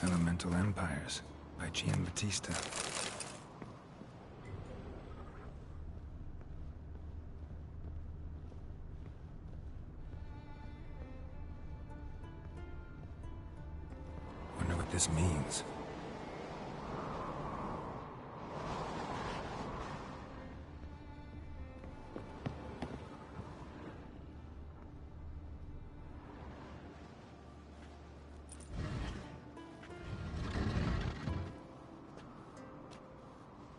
Elemental Empires by Giambattista. Wonder what this means.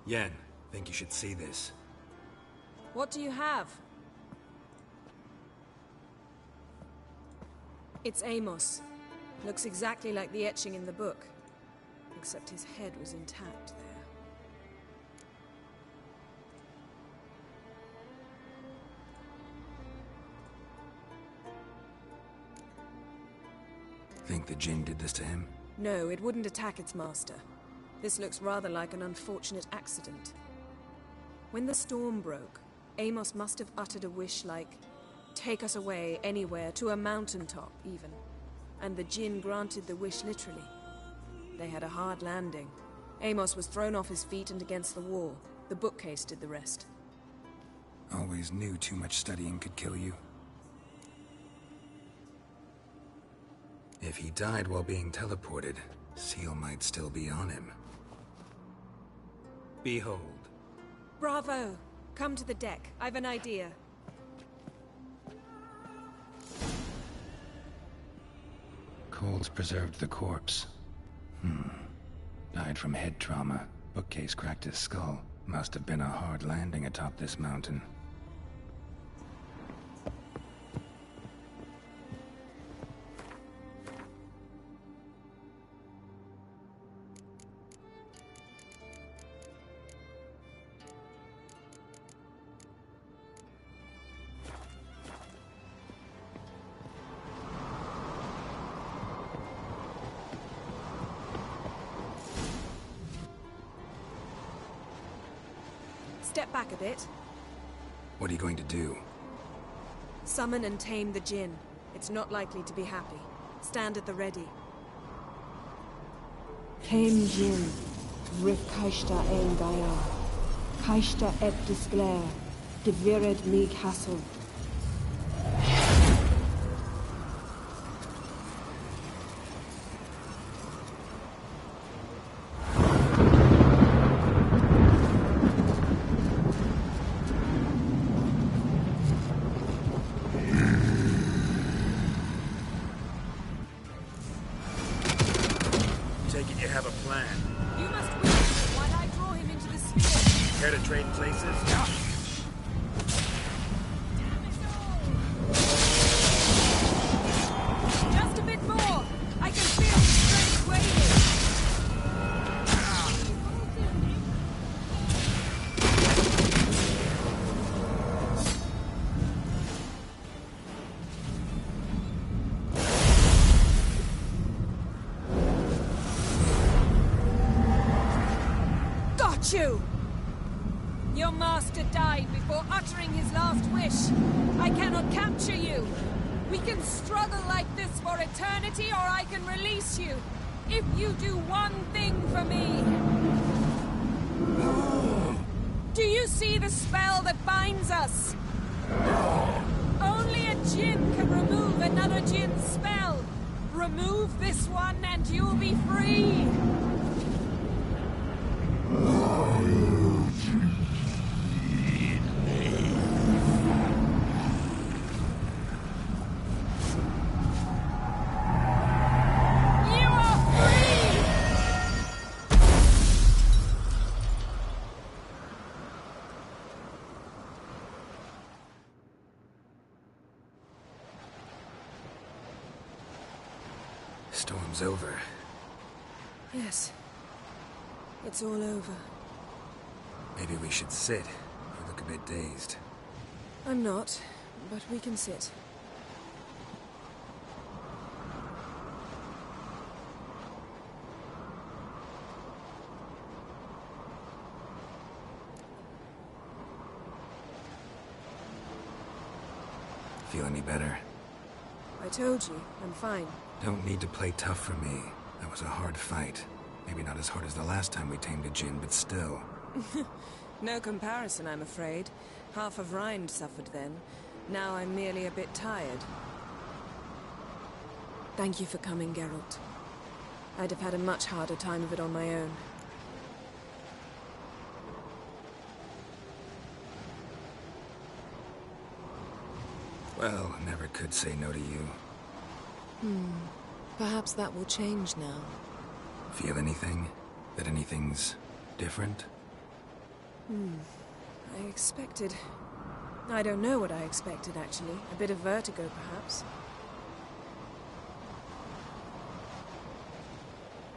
Yen, think you should see this. What do you have? It's Amos. Looks exactly like the etching in the book. Except his head was intact there. Think the Jinn did this to him? No, it wouldn't attack its master. This looks rather like an unfortunate accident. When the storm broke, Amos must have uttered a wish like, "Take us away, anywhere, to a mountaintop, even." And the Jinn granted the wish literally. They had a hard landing. Amos was thrown off his feet and against the wall. The bookcase did the rest. Always knew too much studying could kill you. If he died while being teleported, Seal might still be on him. Behold. Bravo! Come to the deck. I've an idea. Cold's preserved the corpse. Died from head trauma. Bookcase cracked his skull. Must have been a hard landing atop this mountain. Step back a bit. What are you going to do? Summon and tame the Jinn. It's not likely to be happy. Stand at the ready. Tame Jinn, Rif Kaishta Ein Gaia, Kaishta Et Disglair, Devired Me Castle. You have a plan. You must wait while I draw him into the sphere. Care to trade places? Yeah. Just a bit more. I can feel the strength waiting. You! Your master died before uttering his last wish. I cannot capture you. We can struggle like this for eternity, or I can release you. If you do one thing for me. Do you see the spell that binds us? Only a Jinn can remove another Jinn's spell. Remove this one and you'll be free. Storm's over. Yes. It's all over. Maybe we should sit. You look a bit dazed. I'm not, but we can sit. Feel any better? I told you, I'm fine. Don't need to play tough for me. That was a hard fight. Maybe not as hard as the last time we tamed a djinn, but still. No comparison, I'm afraid. Half of Rind suffered then. Now I'm merely a bit tired. Thank you for coming, Geralt. I'd have had a much harder time of it on my own. Well, never could say no to you. Perhaps that will change now. Feel anything? That anything's different? I expected... I don't know what I expected, actually. A bit of vertigo, perhaps.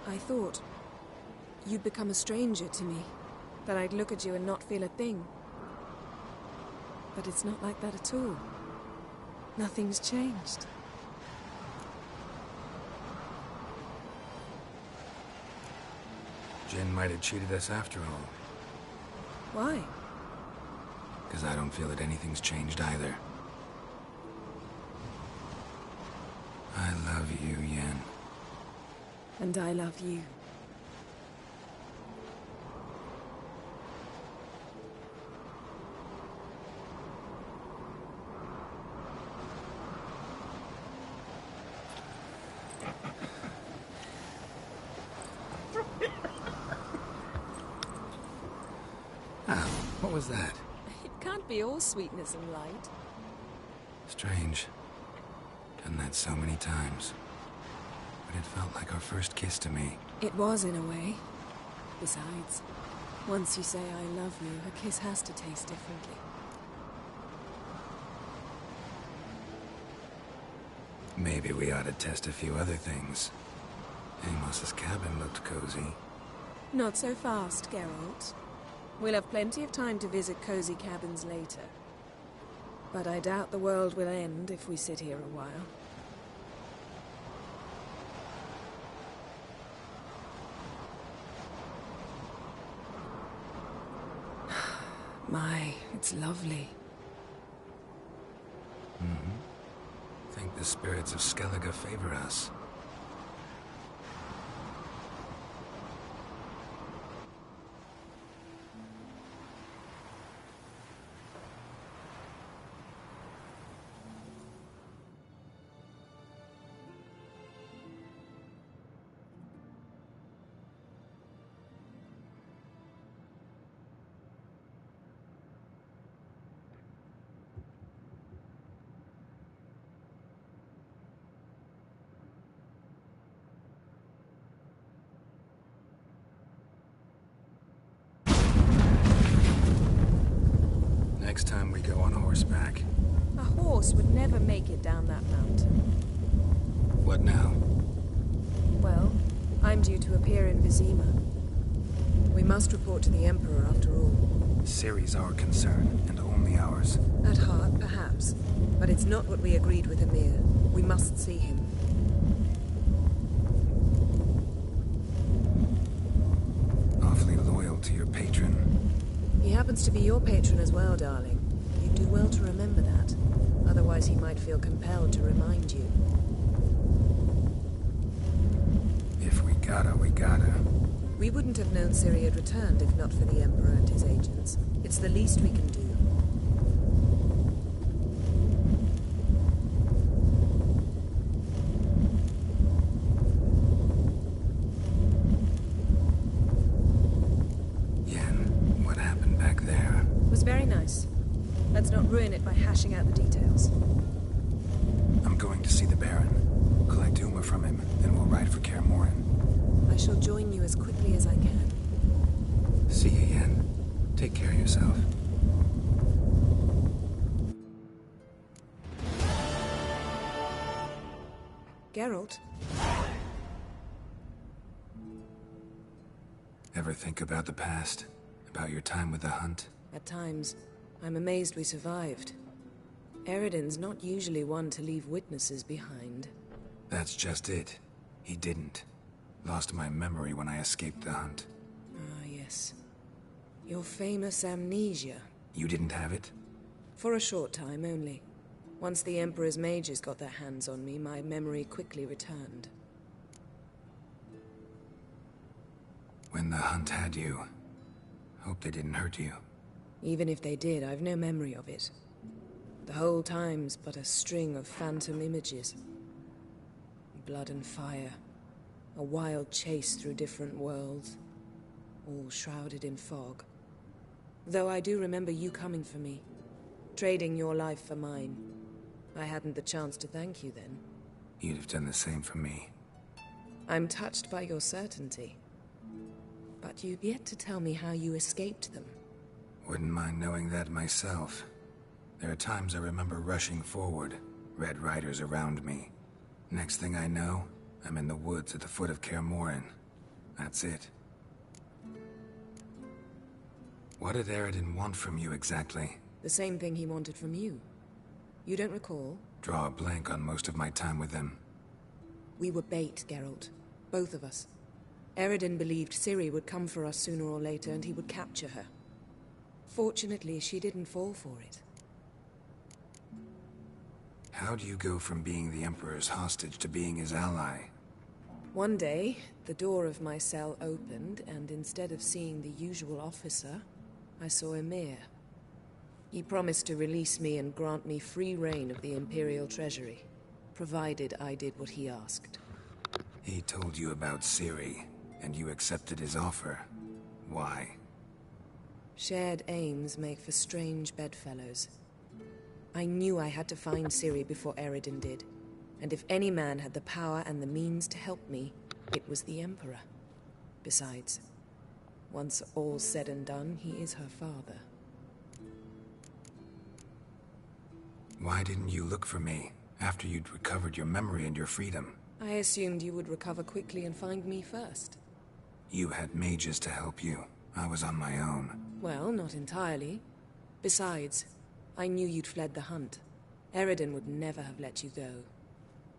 I thought you'd become a stranger to me. That I'd look at you and not feel a thing. But it's not like that at all. Nothing's changed. Jinn might have cheated us after all. Why? Because I don't feel that anything's changed either. I love you, Yen. And I love you. Ah, what was that? It can't be all sweetness and light. Strange. Done that so many times. But it felt like our first kiss to me. It was, in a way. Besides, once you say I love you, a kiss has to taste differently. Maybe we ought to test a few other things. Amos's cabin looked cozy. Not so fast, Geralt. We'll have plenty of time to visit cozy cabins later. But I doubt the world will end if we sit here a while. My, it's lovely. Think the spirits of Skellige favor us. Next time we go on horseback. A horse would never make it down that mountain. What now? Well, I'm due to appear in Vizima. We must report to the Emperor after all. Ciri's our concern, and only ours. At heart, perhaps. But it's not what we agreed with Emir. We must see him. Awfully loyal to your patron. He happens to be your patron as well, darling. You'd do well to remember that. Otherwise he might feel compelled to remind you. If we gotta, we gotta. We wouldn't have known Ciri had returned if not for the Emperor and his agents. It's the least we can do. Yen, what happened back there? It was very nice. Let's not ruin it by hashing out the details. I'm going to see the Baron. Collect Uma from him, then we'll ride for Kaer Morhen. I shall join you as quickly as I can. See you, Yen. Take care of yourself. Geralt? Ever think about the past? About your time with the Hunt? At times, I'm amazed we survived. Eridan's not usually one to leave witnesses behind. That's just it. He didn't. Lost my memory when I escaped the Hunt. Ah, yes. Your famous amnesia. You didn't have it? For a short time only. Once the Emperor's mages got their hands on me, my memory quickly returned. When the hunt had you. Hope they didn't hurt you. Even if they did, I've no memory of it. The whole time's but a string of phantom images. Blood and fire. A wild chase through different worlds. All shrouded in fog. Though I do remember you coming for me. Trading your life for mine. I hadn't the chance to thank you then. You'd have done the same for me. I'm touched by your certainty. But you've yet to tell me how you escaped them. Wouldn't mind knowing that myself. There are times I remember rushing forward, Red Riders around me. Next thing I know, I'm in the woods at the foot of Kaer Morhen. That's it. What did Eredin want from you exactly? The same thing he wanted from you. You don't recall? Draw a blank on most of my time with him. We were bait, Geralt. Both of us. Eredin believed Ciri would come for us sooner or later and he would capture her. Fortunately, she didn't fall for it. How do you go from being the Emperor's hostage to being his ally? One day, the door of my cell opened, and instead of seeing the usual officer, I saw Emir. He promised to release me and grant me free reign of the Imperial Treasury, provided I did what he asked. He told you about Ciri, and you accepted his offer. Why? Shared aims make for strange bedfellows. I knew I had to find Ciri before Eredin did, and if any man had the power and the means to help me, it was the Emperor. Besides, once all's said and done, he is her father. Why didn't you look for me, after you'd recovered your memory and your freedom? I assumed you would recover quickly and find me first. You had mages to help you. I was on my own. Well, not entirely. Besides, I knew you'd fled the hunt. Eredin would never have let you go.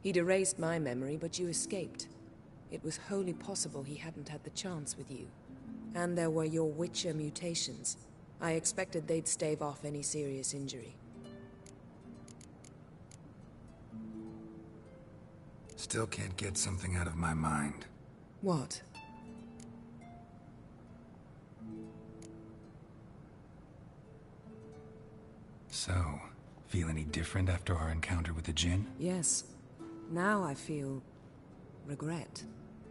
He'd erased my memory, but you escaped. It was wholly possible he hadn't had the chance with you. And there were your Witcher mutations. I expected they'd stave off any serious injury. Still can't get something out of my mind. What? So, feel any different after our encounter with the Djinn? Yes. Now I feel... regret.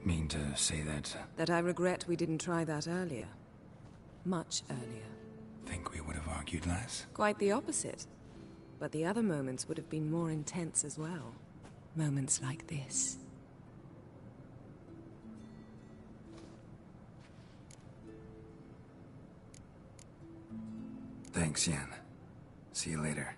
Mean to say that... That I regret we didn't try that earlier. Much earlier. Think we would have argued less? Quite the opposite. But the other moments would have been more intense as well. Moments like this. Thanks, Yen. See you later.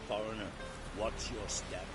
Foreigner, watch your step.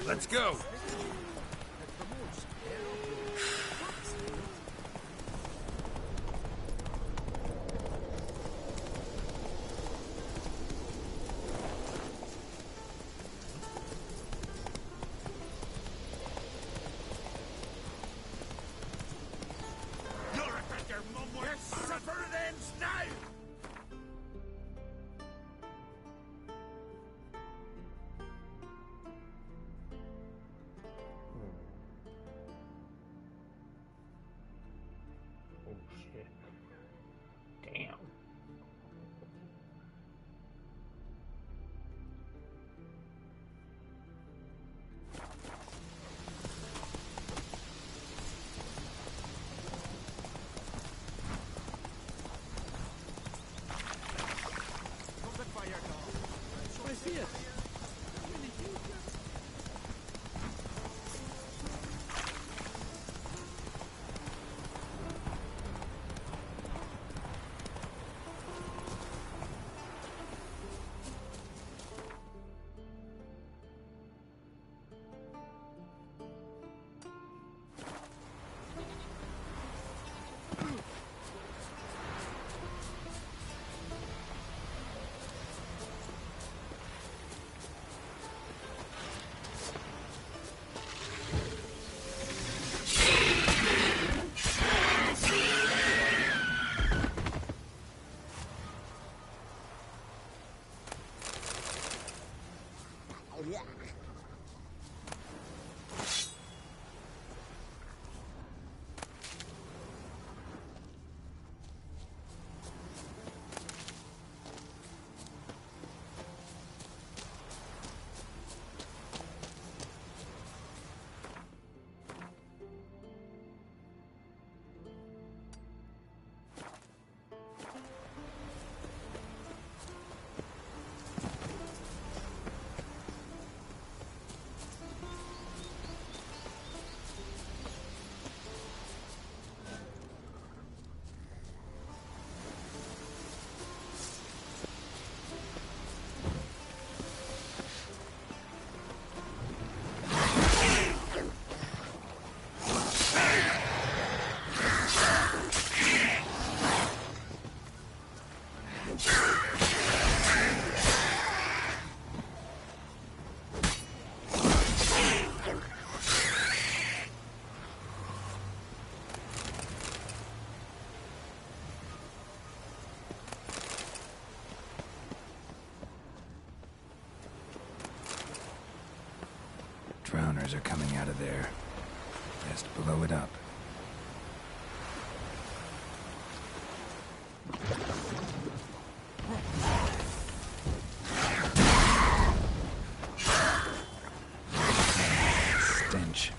Let's go! shit. Damn. I see it. Drowners are coming out of there. Best blow it up. Stench.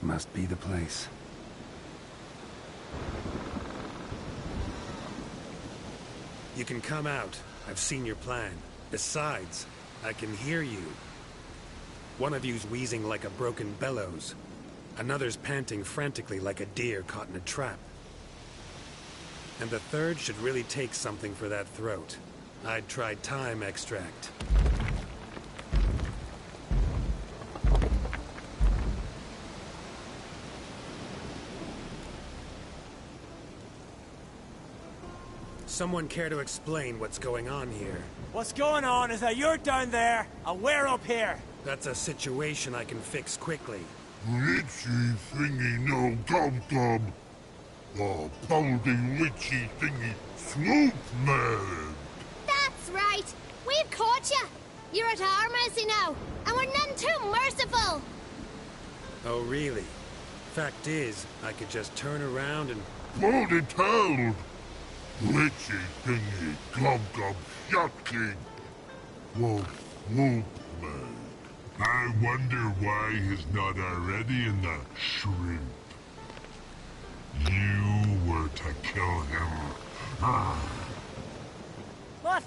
Must be the place. You can come out. I've seen your plan. Besides, I can hear you. One of you's wheezing like a broken bellows. Another's panting frantically like a deer caught in a trap. And the third should really take something for that throat. I'd try thyme extract. Someone care to explain what's going on here? What's going on is that you're down there, and we're up here. That's a situation I can fix quickly. Witchy thingy no dum-dum. Oh, baldy witchy thingy swoop man. That's right. We've caught you. You're at our mercy now, and we're none too merciful. Oh, really? Fact is, I could just turn around and... Baldy told. Witchy thingy dum-dum shot king. Whoop, whoop man. I wonder why he's not already in the shrimp. You were to kill him. What?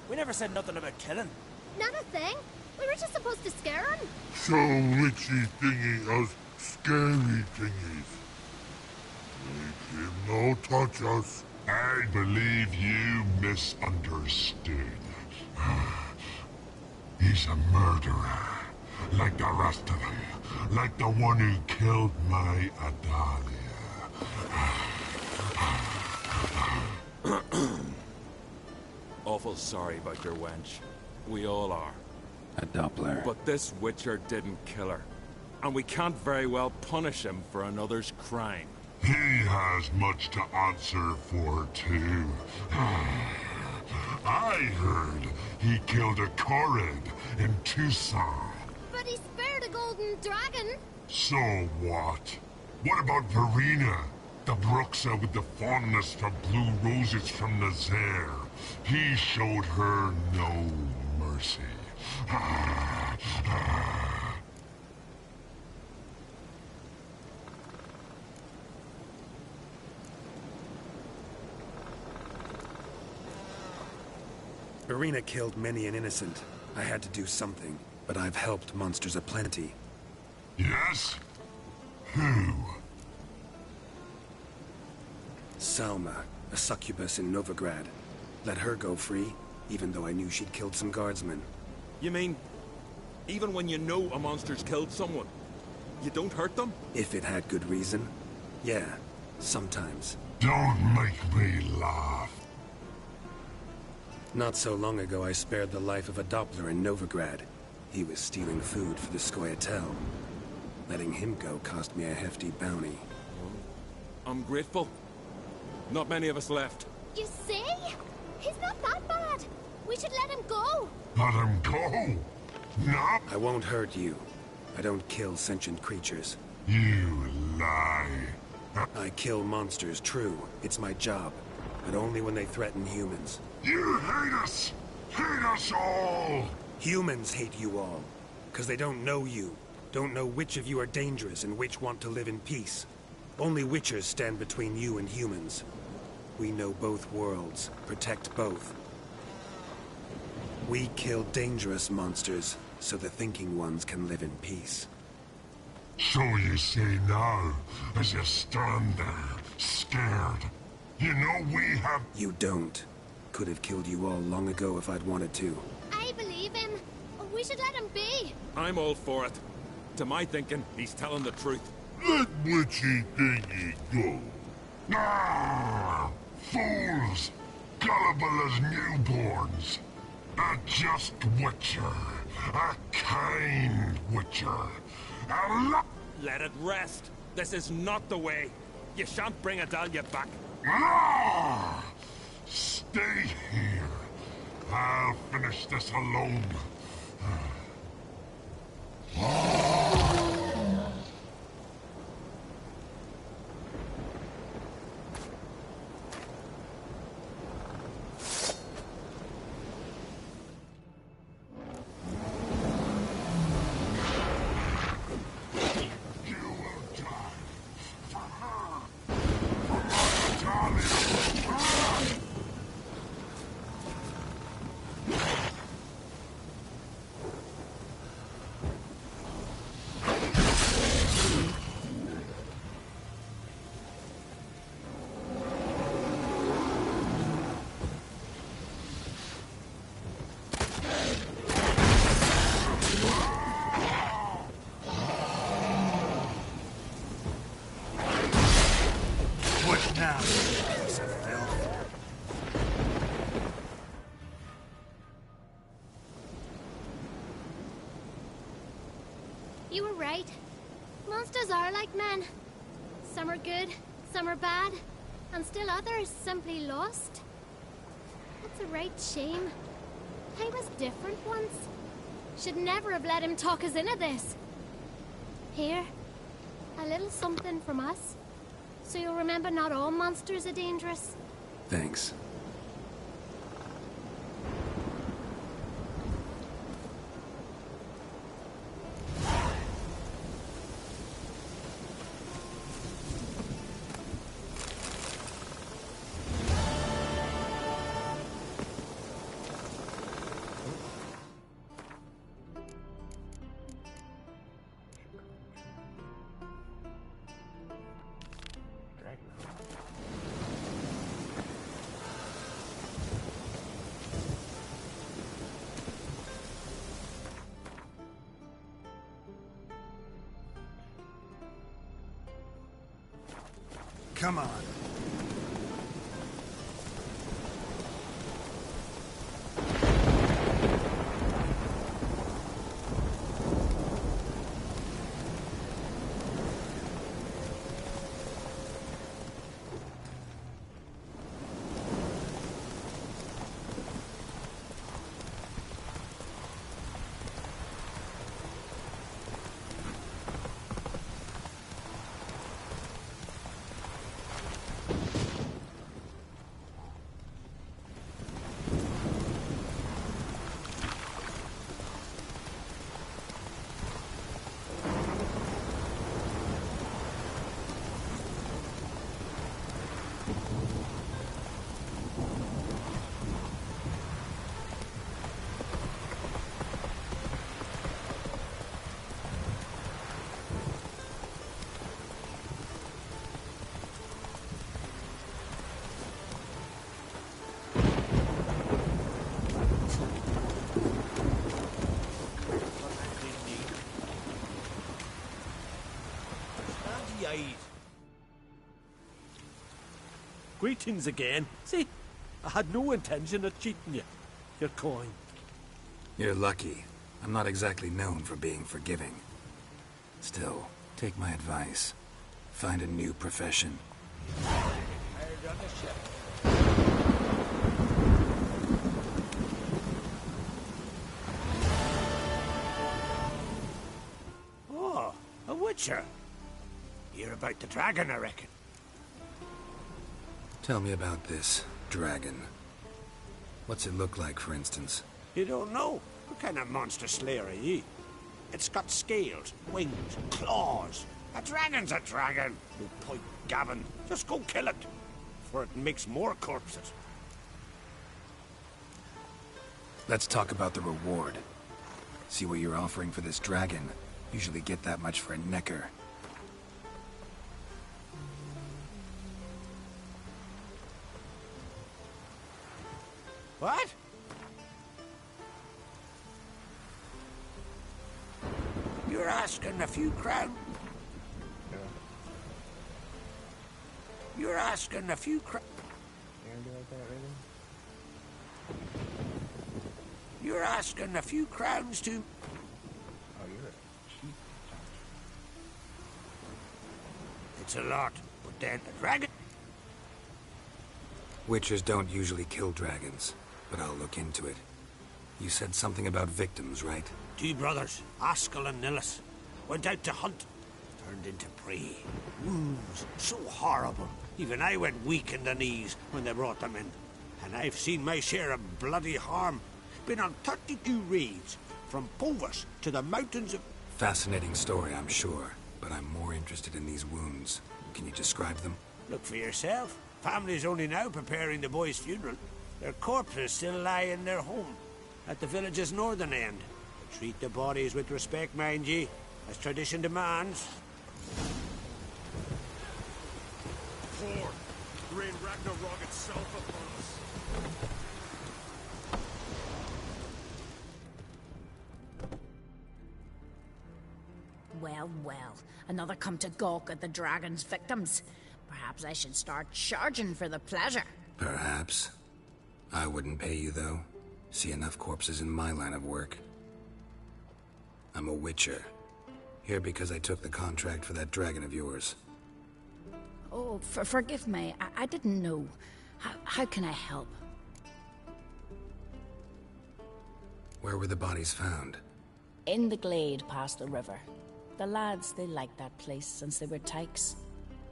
We never said nothing about killing. Not a thing. We were just supposed to scare him. So witchy thingy us scary thingies. Make him no touch us. I believe you misunderstood. He's a murderer. Like the rest of them. Like the one who killed my Adalia. Awful sorry about your wench. We all are. A Doppler. But this Witcher didn't kill her. And we can't very well punish him for another's crime. He has much to answer for, too. I heard he killed a Korred in Tucson. But he spared a golden dragon. So what? What about Verena? The Bruxa with the fondness for blue roses from Nazaire. He showed her no mercy. Verena killed many an innocent. I had to do something, but I've helped monsters aplenty. Yes? Who? Salma, a succubus in Novigrad. Let her go free, even though I knew she'd killed some guardsmen. You mean, even when you know a monster's killed someone, you don't hurt them? If it had good reason. Yeah, sometimes. Don't make me laugh. Not so long ago, I spared the life of a Doppler in Novigrad. He was stealing food for the Scoia'tael. Letting him go cost me a hefty bounty. I'm grateful. Not many of us left. You see? He's not that bad. We should let him go. Let him go? No. I won't hurt you. I don't kill sentient creatures. You lie. I kill monsters, true. It's my job. But only when they threaten humans. You hate us! Hate us all! Humans hate you all. Because they don't know you. Don't know which of you are dangerous and which want to live in peace. Only Witchers stand between you and humans. We know both worlds. Protect both. We kill dangerous monsters, so the thinking ones can live in peace. So you say now, as you stand there, scared. You know we have... You don't. Could have killed you all long ago if I'd wanted to. I believe him. We should let him be. I'm all for it. To my thinking, he's telling the truth. Let witchy thingy go. Ah! Fools! Gullible as newborns. A just Witcher. A kind Witcher. Let it rest. This is not the way. You shan't bring Adalia back. Ah! Stay here. I'll finish this alone. You will You were right. Monsters are like men. Some are good, some are bad, and still others simply lost. It's a right shame. I was different once. Should never have let him talk us into this. Here, a little something from us, so you'll remember not all monsters are dangerous. Thanks. Come on. Greetings again. See, I had no intention of cheating you. Your coin. You're lucky. I'm not exactly known for being forgiving. Still, take my advice. Find a new profession. Oh, a witcher. You're about the dragon, I reckon. Tell me about this dragon. What's it look like, for instance? You don't know? What kind of monster slayer are ye? It's got scales, wings, claws. A dragon's a dragon. No point gabbing. Just go kill it, for it makes more corpses. Let's talk about the reward. See what you're offering for this dragon. Usually get that much for a necker. What? You're asking a few crown. You're asking a few crown. You're asking a few crowns to. Oh, you're a cheap. It's a lot, but then a dragon. Witchers don't usually kill dragons, but I'll look into it. You said something about victims, right? Two brothers, Askell and Nillis, went out to hunt. Turned into prey. Wounds so horrible. Even I went weak in the knees when they brought them in. And I've seen my share of bloody harm. Been on 32 raids, from Povus to the mountains of... Fascinating story, I'm sure, but I'm more interested in these wounds. Can you describe them? Look for yourself. Family's only now preparing the boy's funeral. Their corpses still lie in their home, at the village's northern end. Treat the bodies with respect, mind ye, as tradition demands. Lord, rain Ragnarok itself upon us. Well, well, another come to gawk at the dragon's victims. Perhaps I should start charging for the pleasure. Perhaps. I wouldn't pay you, though. See enough corpses in my line of work. I'm a witcher. Here because I took the contract for that dragon of yours. Oh, forgive me. I didn't know. How can I help? Where were the bodies found? In the glade past the river. The lads, they liked that place since they were tykes.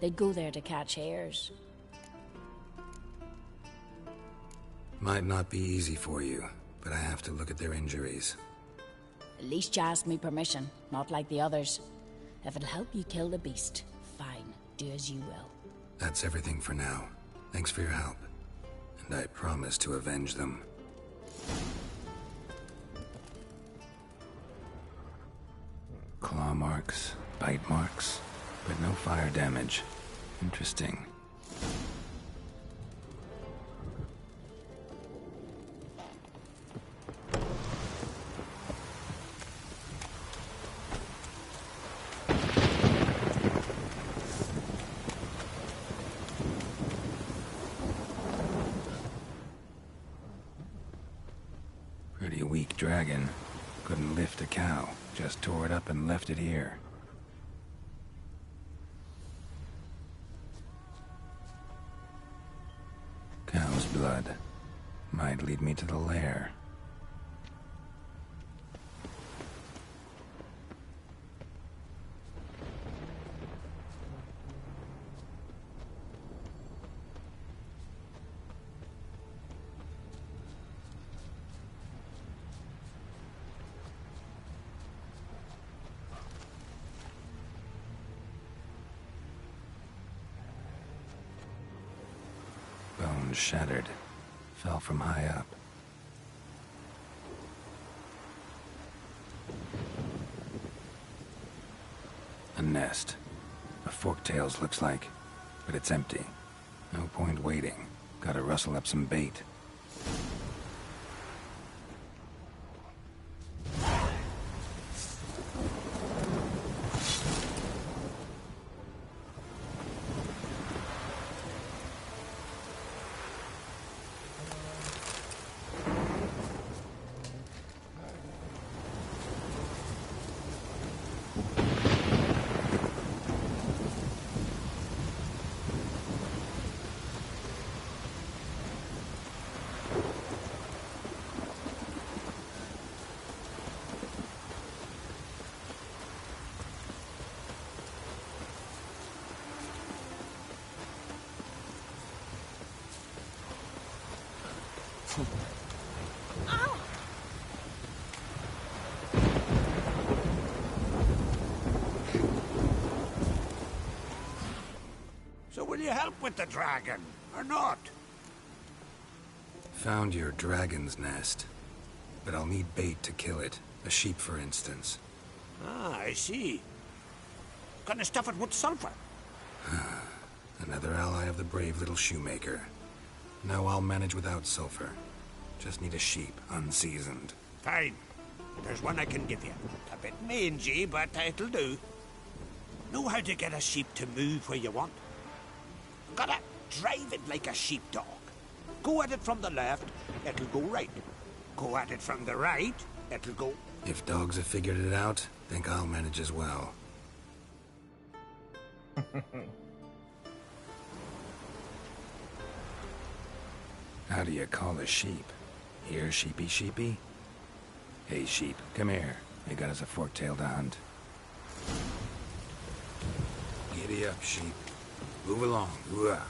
They'd go there to catch hares. Might not be easy for you, but I have to look at their injuries. At least you asked me permission, not like the others. If it'll help you kill the beast, fine. Do as you will. That's everything for now. Thanks for your help. And I promise to avenge them. Claw marks, bite marks, but no fire damage. Interesting. Pretty weak dragon. Couldn't lift a cow. Just tore it up and left it here. Cow's blood. Might lead me to the lair. Bones shattered. Fell from high up. A nest. A forktails looks like, but it's empty. No point waiting. Gotta rustle up some bait. So will you help with the dragon, or not? Found your dragon's nest, but I'll need bait to kill it. A sheep, for instance. Ah, I see. Gonna stuff it with sulfur? Another ally of the brave little shoemaker. No, I'll manage without sulfur. Just need a sheep, unseasoned. Fine. There's one I can give you. A bit mangy, but it'll do. Know how to get a sheep to move where you want? Gotta drive it like a sheepdog. Go at it from the left, it'll go right. Go at it from the right, it'll go... If dogs have figured it out, think I'll manage as well. How do you call a sheep? Here, sheepy sheepy? Hey, sheep, come here. You got us a fork-tailed hunt. Giddy up, sheep. Move along. Ooh-ah.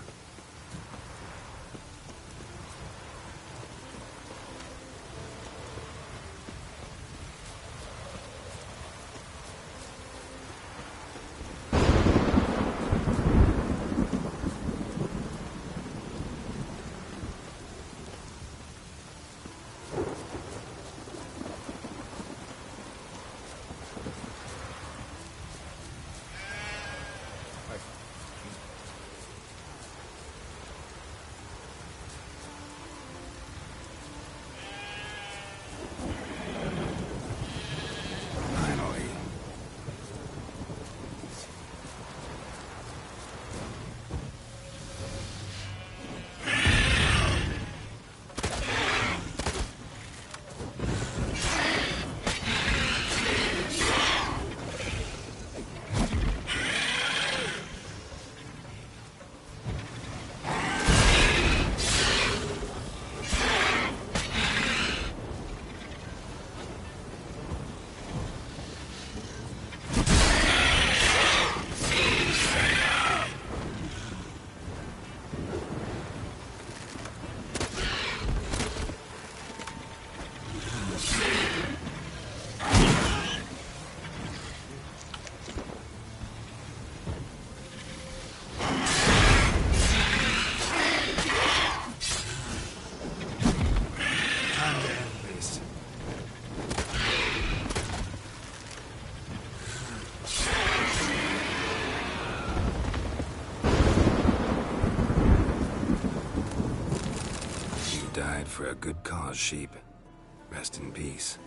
died for a good cause, sheep. Rest in peace.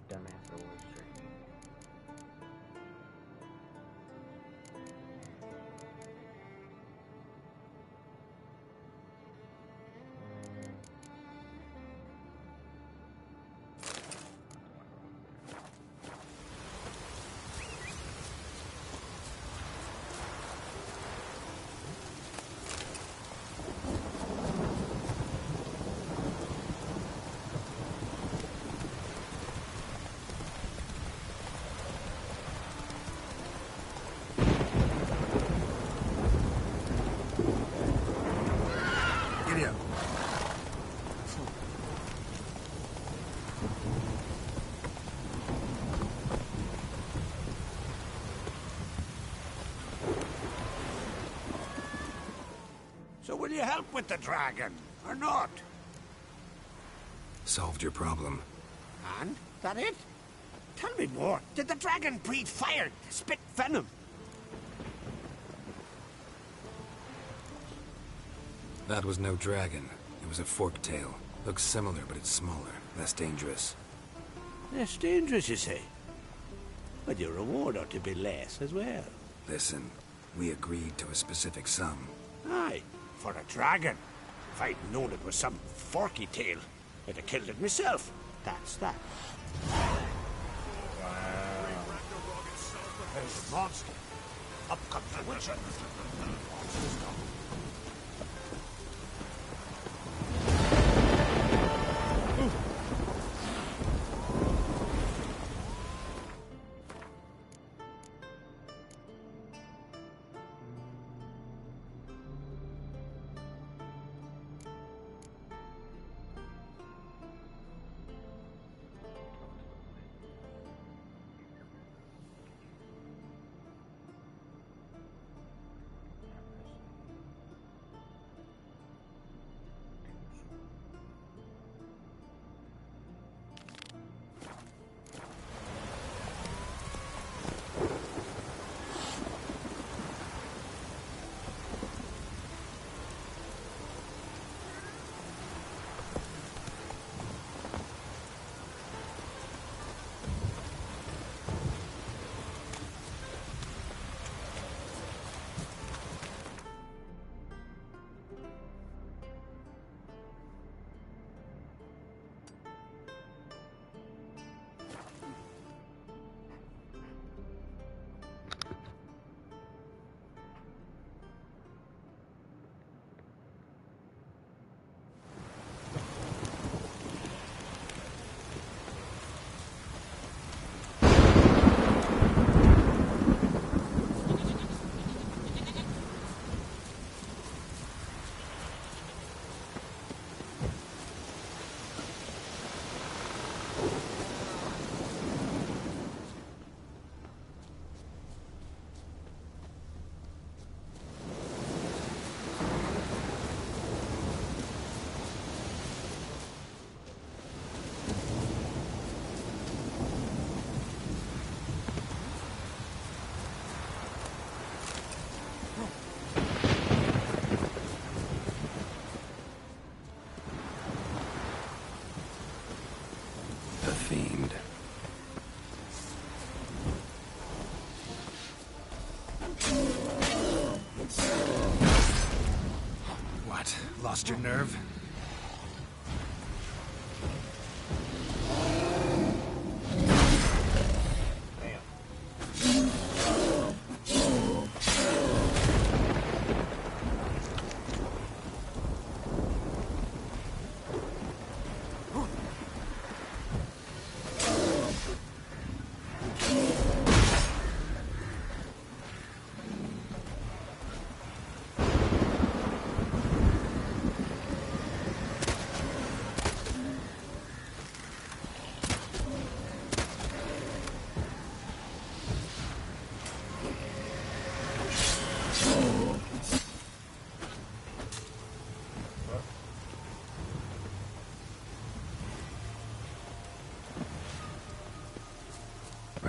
Dumbass always straight. Giddy up. So will you help with the dragon, or not? Solved your problem. And? That it? Tell me more. Did the dragon breathe fire, spit venom? That was no dragon. It was a forked tail. Looks similar, but it's smaller, less dangerous. Less dangerous, you say? But your reward ought to be less as well. Listen, we agreed to a specific sum. Aye, for a dragon. If I'd known it was some forky tail, I'd have killed it myself. That's that. There's a monster. Up comes the witcher. Monster's gone.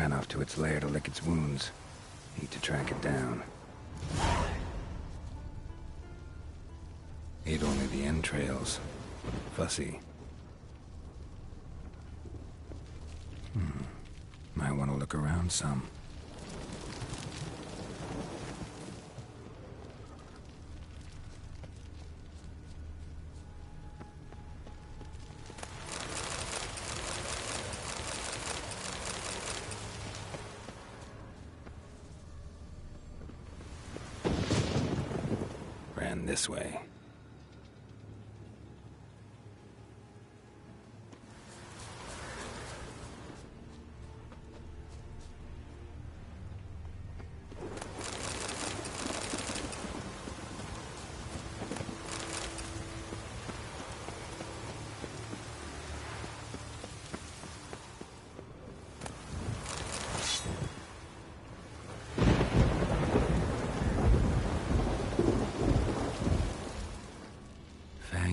ran off to its lair to lick its wounds. Need to track it down. Ate only the entrails. Fussy. Might want to look around some. Ran this way.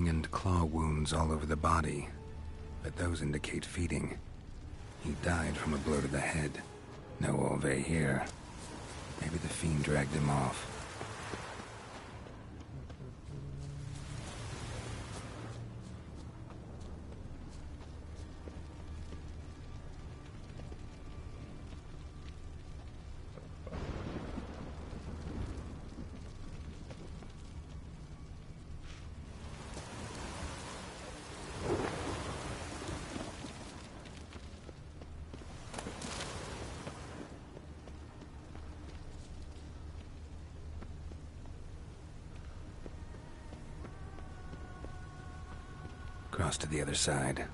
And claw wounds all over the body, but those indicate feeding. He died from a blow to the head. No Olve here. Maybe the fiend dragged him off. Cross to the other side.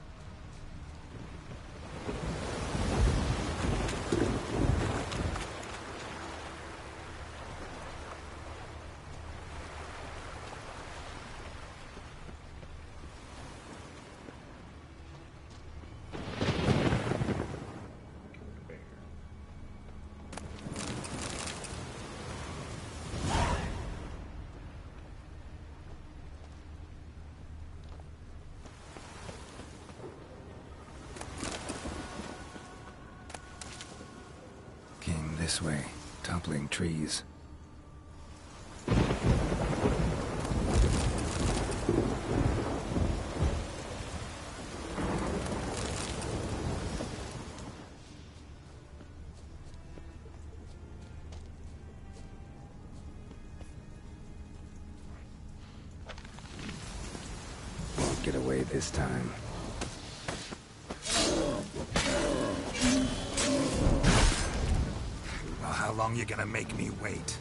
This way, toppling trees. Won't get away this time. How long you gonna make me wait?